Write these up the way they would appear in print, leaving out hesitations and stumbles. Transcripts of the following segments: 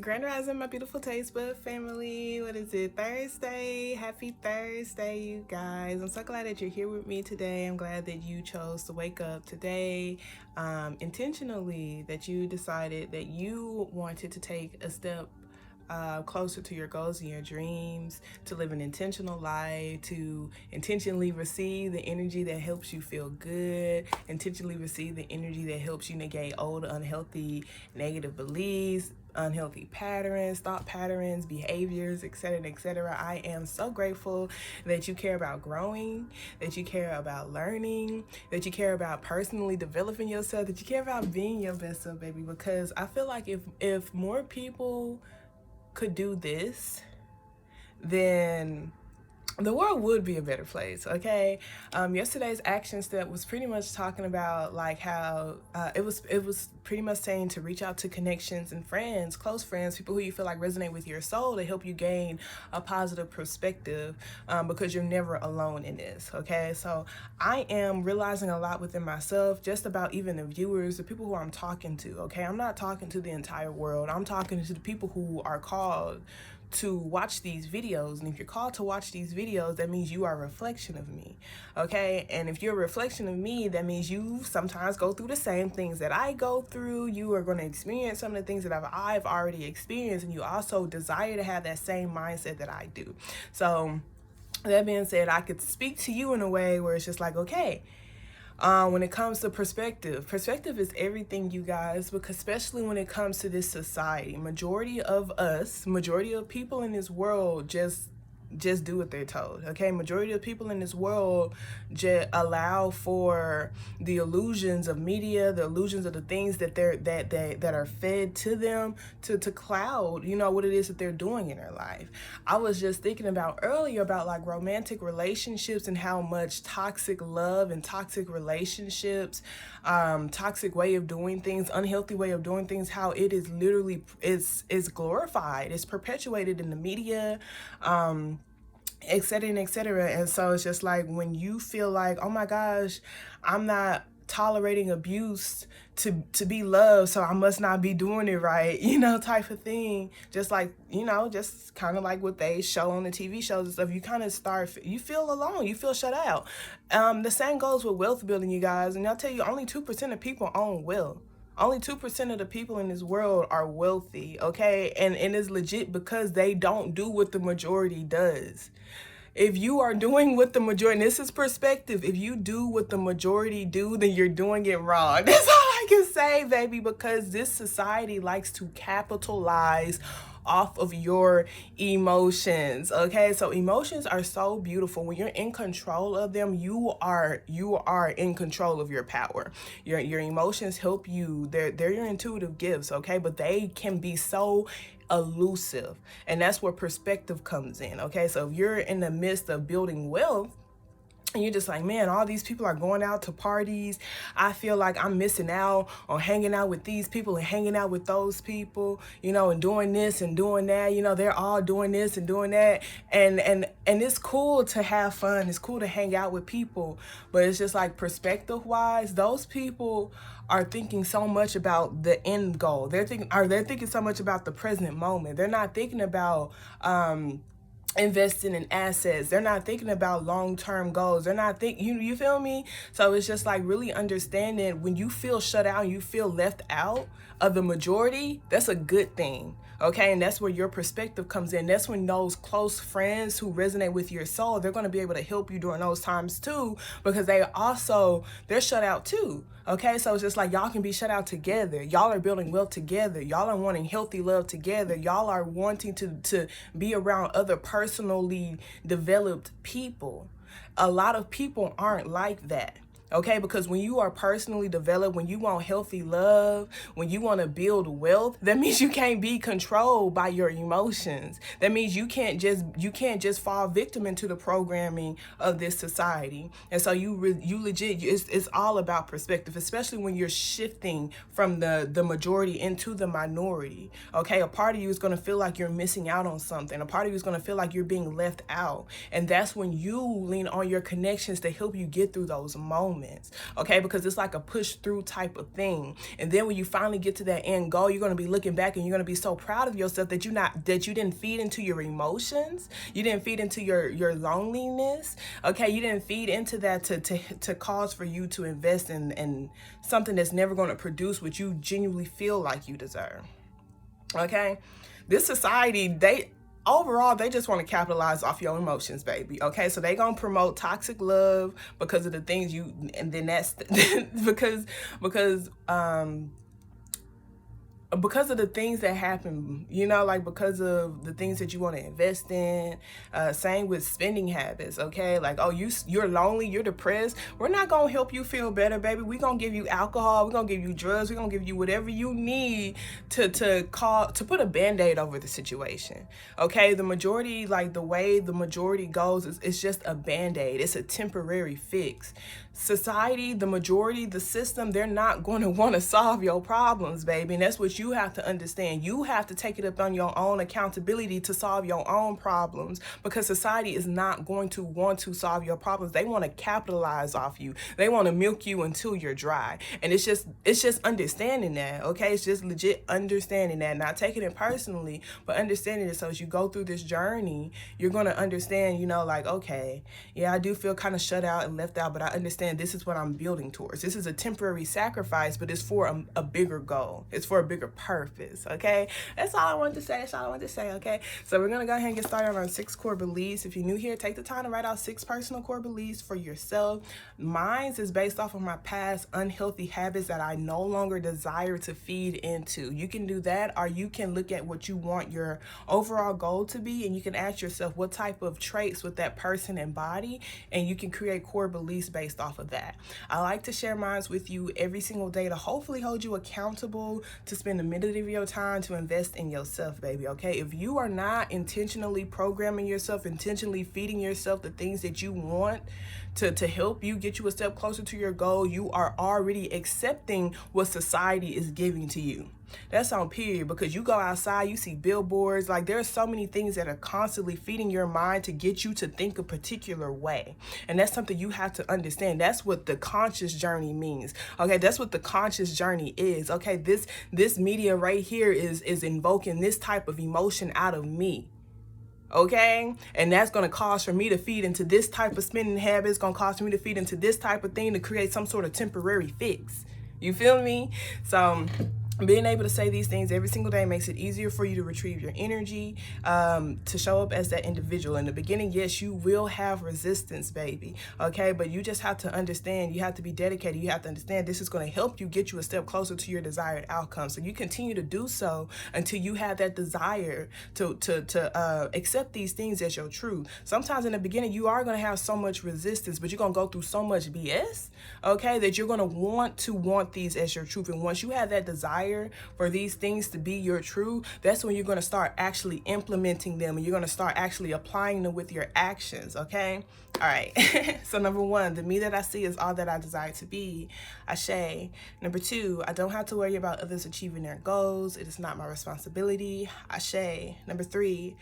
Grand Rising, my beautiful taste bud family. What is it? Thursday. Happy Thursday, you guys. I'm so glad that you're here with me today. I'm glad that you chose to wake up today intentionally, that you decided that you wanted to take a step closer to your goals and your dreams, to live an intentional life, to intentionally receive the energy that helps you feel good, intentionally receive the energy that helps you negate old, unhealthy, negative beliefs, unhealthy patterns, thought patterns, behaviors, etc., etc. I am so grateful that you care about growing, that you care about learning, that you care about personally developing yourself, that you care about being your best self, baby. Because I feel like if more people could do this, then the world would be a better place. Okay. Yesterday's action step was pretty much talking about like how it was pretty much saying to reach out to connections and friends, close friends, people who you feel like resonate with your soul, to help you gain a positive perspective, because you're never alone in this. Okay, so I am realizing a lot within myself, just about even the viewers, the people who I'm talking to. Okay, I'm not talking to the entire world. I'm talking to the people who are called to watch these videos. And if you're called to watch these videos, that means you are a reflection of me. Okay, and if you're a reflection of me, that means you sometimes go through the same things that I go through. You are going to experience some of the things that I've already experienced, and you also desire to have that same mindset that I do. So that being said, I could speak to you in a way where it's just like, okay, when it comes to perspective is everything, you guys, because especially when it comes to this society, majority of people in this world just do what they're told. Okay, majority of people in this world just allow for the illusions of media, the illusions of the things that that are fed to them to cloud, what it is that they're doing in their life. I was just thinking about earlier about like romantic relationships and how much toxic love and toxic relationships, toxic way of doing things, unhealthy way of doing things, how it is literally is glorified, it's perpetuated in the media, etc., etc. And so it's just like, when you feel like, oh my gosh, I'm not tolerating abuse to be loved, so I must not be doing it right, type of thing. Just like, just kind of like what they show on the TV shows and stuff. You kind of you feel alone, you feel shut out. The same goes with wealth building, you guys. And I'll tell you, only 2% of people own wealth. Only 2% of the people in this world are wealthy, okay? And it's legit because they don't do what the majority does. If you are doing what the majority, and this is perspective, if you do what the majority do, then you're doing it wrong. That's all I can say, baby, because this society likes to capitalize off of your emotions. Okay, so emotions are so beautiful. When you're in control of them, you are in control of your power. Your emotions help you. They're your intuitive gifts, okay, but they can be so elusive, and that's where perspective comes in. Okay, so if you're in the midst of building wealth and you're just like, man, all these people are going out to parties, I feel like I'm missing out on hanging out with these people and hanging out with those people, and doing this and doing that, they're all doing this and doing that, and it's cool to have fun, it's cool to hang out with people, but it's just like, perspective wise, those people are thinking so much about the end goal. They're thinking so much about the present moment. They're not thinking about investing in assets. They're not thinking about long-term goals. They're not you feel me? So it's just like really understanding, when you feel shut out, you feel left out of the majority, that's a good thing. Okay, and that's where your perspective comes in. That's when those close friends who resonate with your soul, they're going to be able to help you during those times too, because they're shut out too. Okay, so it's just like, y'all can be shut out together. Y'all are building wealth together. Y'all are wanting healthy love together. Y'all are wanting to be around other personally developed people. A lot of people aren't like that. Okay, because when you are personally developed, when you want healthy love, when you want to build wealth, that means you can't be controlled by your emotions. That means you can't just fall victim into the programming of this society. And so you legit, it's all about perspective, especially when you're shifting from the majority into the minority. Okay, a part of you is going to feel like you're missing out on something. A part of you is going to feel like you're being left out. And that's when you lean on your connections to help you get through those moments. moments, okay? Because it's like a push through type of thing. And then when you finally get to that end goal, you're going to be looking back and you're going to be so proud of yourself that you didn't feed into your emotions. You didn't feed into your loneliness. Okay, you didn't feed into that to cause for you to invest in something that's never going to produce what you genuinely feel like you deserve. Okay, this society, overall, they just want to capitalize off your emotions, baby. Okay, so they gonna promote toxic love because of the things and then that's because of the things that happen, like because of the things that you want to invest in. Same with spending habits, okay? Like, oh, you're lonely, you're depressed. We're not going to help you feel better, baby. We're going to give you alcohol. We're going to give you drugs. We're going to give you whatever you need to put a Band-Aid over the situation, okay? The majority, like the way the majority goes, it's just a Band-Aid. It's a temporary fix. Society, the majority, the system, they're not going to want to solve your problems, baby. And that's what you have to understand. You have to take it up on your own accountability to solve your own problems, because society is not going to want to solve your problems. They want to capitalize off you. They want to milk you until you're dry. And it's just understanding that, okay? It's just legit understanding that, not taking it personally, but understanding it. So as you go through this journey, you're going to understand, like, okay, yeah, I do feel kind of shut out and left out, but I understand this is what I'm building towards. This is a temporary sacrifice, but it's for a bigger goal. It's for a bigger purpose, okay? That's all I wanted to say. Okay? So we're going to go ahead and get started on our 6 core beliefs. If you're new here, take the time to write out 6 personal core beliefs for yourself. Mine is based off of my past unhealthy habits that I no longer desire to feed into. You can do that, or you can look at what you want your overall goal to be, and you can ask yourself what type of traits would that person embody, and you can create core beliefs based off of that. I like to share mine with you every single day to hopefully hold you accountable to spend a minute of your time to invest in yourself, baby, okay? If you are not intentionally programming yourself, intentionally feeding yourself the things that you want to help you get you a step closer to your goal, you are already accepting what society is giving to you. That's on period, because you go outside, you see billboards, like there's so many things that are constantly feeding your mind to get you to think a particular way. And that's something you have to understand. That's what the conscious journey means. Okay, that's what the conscious journey is. Okay, this media right here is invoking this type of emotion out of me. Okay, and that's going to cause for me to feed into this type of spending habit. It's going to cause for me to feed into this type of thing to create some sort of temporary fix. You feel me? So being able to say these things every single day makes it easier for you to retrieve your energy, to show up as that individual. In the beginning, yes, you will have resistance, baby, okay? But you just have to understand, you have to be dedicated. You have to understand this is going to help you get you a step closer to your desired outcome. So you continue to do so until you have that desire to accept these things as your truth. Sometimes in the beginning, you are going to have so much resistance, but you're going to go through so much BS, okay, that you're going to want these as your truth. And once you have that desire for these things to be your truth, that's when you're going to start actually implementing them, and you're going to start actually applying them with your actions, okay? All right. So number 1, the me that I see is all that I desire to be. Ashe. Number 2, I don't have to worry about others achieving their goals. It is not my responsibility. Ashe. Number 3,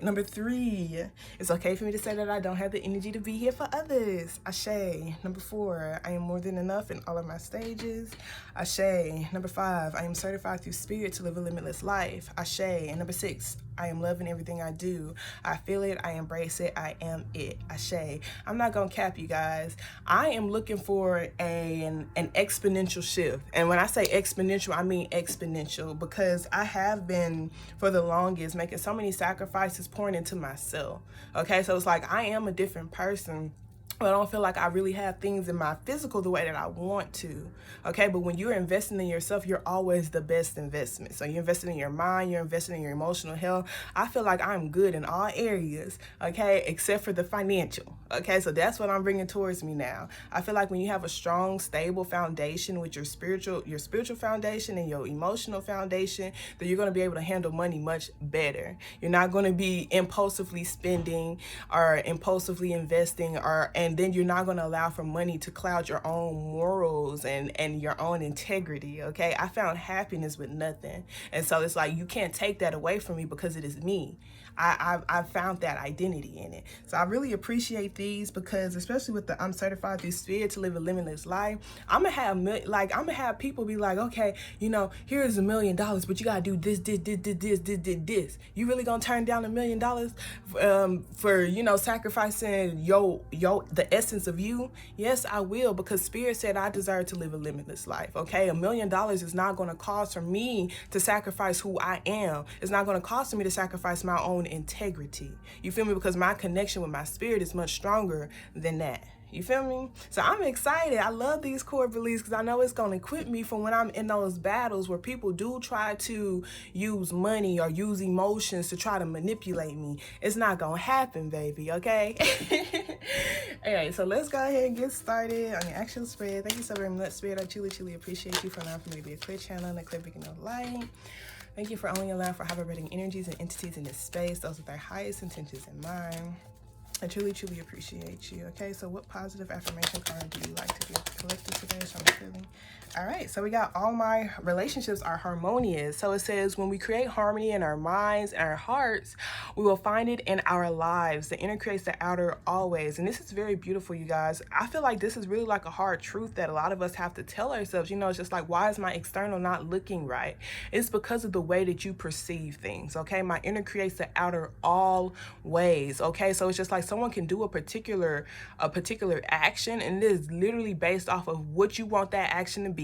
number 3, it's okay for me to say that I don't have the energy to be here for others. Ashe. Number 4, I am more than enough in all of my stages. Ashe. Number 5, I am certified through spirit to live a limitless life. Ashe. And number 6, I am loving everything I do. I feel it. I embrace it. I am it. Ashe. I'm not going to cap you guys. I am looking for an exponential shift. And when I say exponential, I mean exponential, because I have been for the longest making so many sacrifices pouring into myself. Okay, so it's like I am a different person, but I don't feel like I really have things in my physical the way that I want to, okay? But when you're investing in yourself, you're always the best investment. So you're investing in your mind, you're investing in your emotional health. I feel like I'm good in all areas, okay, except for the financial, okay? So that's what I'm bringing towards me now. I feel like when you have a strong, stable foundation with your spiritual foundation and your emotional foundation, that you're going to be able to handle money much better. You're not going to be impulsively spending or impulsively investing and and then you're not going to allow for money to cloud your own morals and your own integrity, okay? I found happiness with nothing. And so it's like, you can't take that away from me because it is me. I found that identity in it. So I really appreciate these, because especially with the I'm certified through spirit to live a limitless life, I'm gonna have people be like, okay, you know, here's $1 million, but you gotta do this. You really gonna turn down $1 million for, you know, sacrificing the essence of you? Yes, I will, because spirit said I deserve to live a limitless life. Okay, $1 million is not gonna cause for me to sacrifice who I am. It's not gonna cause for me to sacrifice my own integrity. You feel me? Because my connection with my spirit is much stronger than that. You feel me? So I'm excited. I love these core beliefs, because I know it's going to equip me for when I'm in those battles where people do try to use money or use emotions to try to manipulate me. It's not going to happen, baby, okay? All right, so let's go ahead and get started on your actual spread. Thank you so very much, Spirit. I truly appreciate you for allowing for me to be a clear channel and a clear beacon of light. Thank you for only allowing for vibrating energies and entities in this space, those with their highest intentions in mind. I truly appreciate you. Okay, so what positive affirmation card do you like to give the collective today? So I'm feeling. All right, so we got all my relationships are harmonious. So it says, when we create harmony in our minds and our hearts, we will find it in our lives. The inner creates the outer always. And this is very beautiful, you guys. I feel like this is really like a hard truth that a lot of us have to tell ourselves. You know, it's just like, why is my external not looking right? It's because of the way that you perceive things, okay? My inner creates the outer always, okay? So it's just like someone can do a particular action, and it is literally based off of what you want that action to be.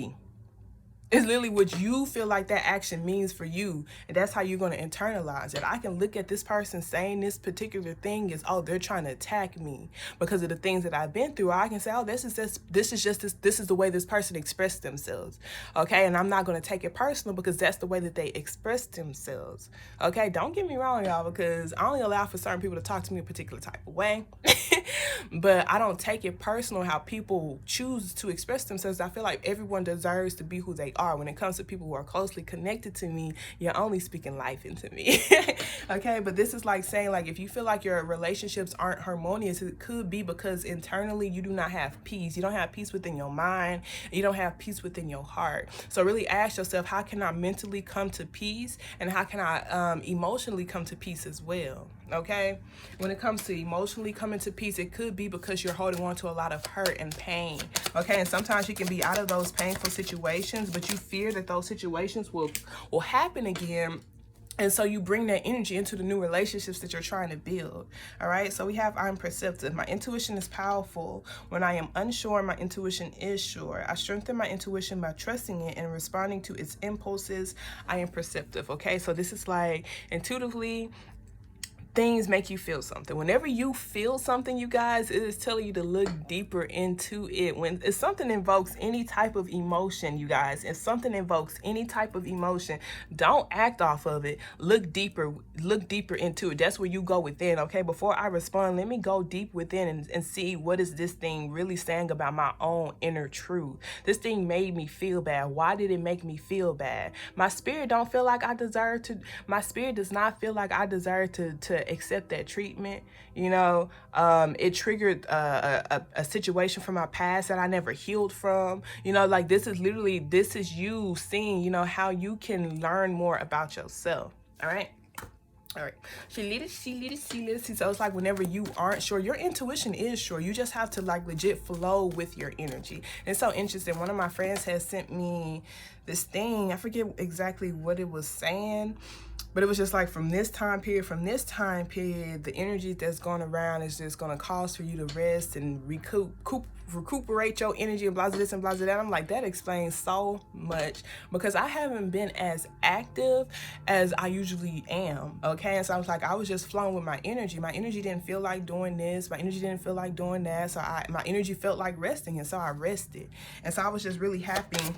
It's literally what you feel like that action means for you, and that's how you're going to internalize it. I can look at this person saying this particular thing as, oh, they're trying to attack me because of the things that I've been through. Or I can say, oh, this is the way this person expressed themselves, okay? And I'm not going to take it personal because that's the way that they express themselves, okay? Don't get me wrong, y'all, because I only allow for certain people to talk to me a particular type of way, but I don't take it personal how people choose to express themselves. I feel like everyone deserves to be who they are. When it comes to people who are closely connected to me, you're only speaking life into me. Okay, but this is like saying, like, if you feel like your relationships aren't harmonious, it could be because internally you do not have peace. You don't have peace within your mind. You don't have peace within your heart. So really ask yourself, how can I mentally come to peace, and how can I emotionally come to peace as well? Okay, when it comes to emotionally coming to peace, it could be because you're holding on to a lot of hurt and pain. Okay, and sometimes you can be out of those painful situations, but you fear that those situations will happen again. And so you bring that energy into the new relationships that you're trying to build. All right, so we have, I'm perceptive. My intuition is powerful. When I am unsure, my intuition is sure. I strengthen my intuition by trusting it and responding to its impulses. I am perceptive. Okay, so this is like intuitively, things make you feel something. Whenever you feel something, you guys, it is telling you to look deeper into it. When if something invokes any type of emotion, you guys, if something invokes any type of emotion, don't act off of it. Look deeper into it. That's where you go within. Okay, before I respond, let me go deep within and see, what is this thing really saying about my own inner truth? This thing made me feel bad. Why did it make me feel bad? My spirit don't feel like I deserve to. My spirit does not feel like I deserve to accept that treatment. You know, it triggered a situation from my past that I never healed from. You know, like this is you seeing, you know, how you can learn more about yourself. All right. All right. See. So it's like whenever you aren't sure, your intuition is sure. You just have to like legit flow with your energy. And it's so interesting. One of my friends has sent me this thing. I forget exactly what it was saying, but it was just like from this time period, the energy that's going around is just going to cause for you to rest and recuperate your energy and blah, this and blah, that. I'm like, that explains so much, because I haven't been as active as I usually am. Okay. And so I was like, I was just flowing with my energy. My energy didn't feel like doing this. My energy didn't feel like doing that. So my energy felt like resting. And so I rested. And so I was just really happy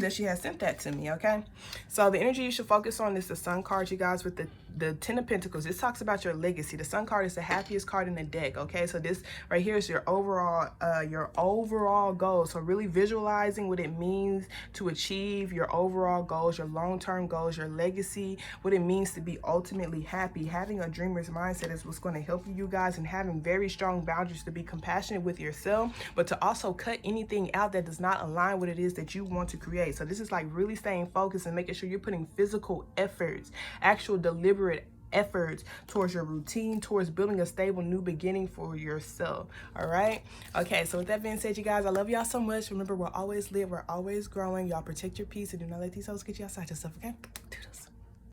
that she has sent that to me. Okay, so the energy you should focus on is the Sun card, you guys, with the 10 of Pentacles. This talks about your legacy. The Sun card is the happiest card in the deck. Okay, so this right here is your overall goal. So really visualizing what it means to achieve your overall goals, your long-term goals, your legacy, what it means to be ultimately happy. Having a dreamer's mindset is what's going to help you guys, and having very strong boundaries to be compassionate with yourself, but to also cut anything out that does not align with what it is that you want to create. So this is like really staying focused and making sure you're putting physical efforts, actual deliberate efforts towards your routine, towards building a stable new beginning for yourself. All right, okay, so with that being said, you guys, I love y'all so much. Remember, we're always lit, we're always growing. Y'all protect your peace and do not let these hoes get you outside yourself. Okay.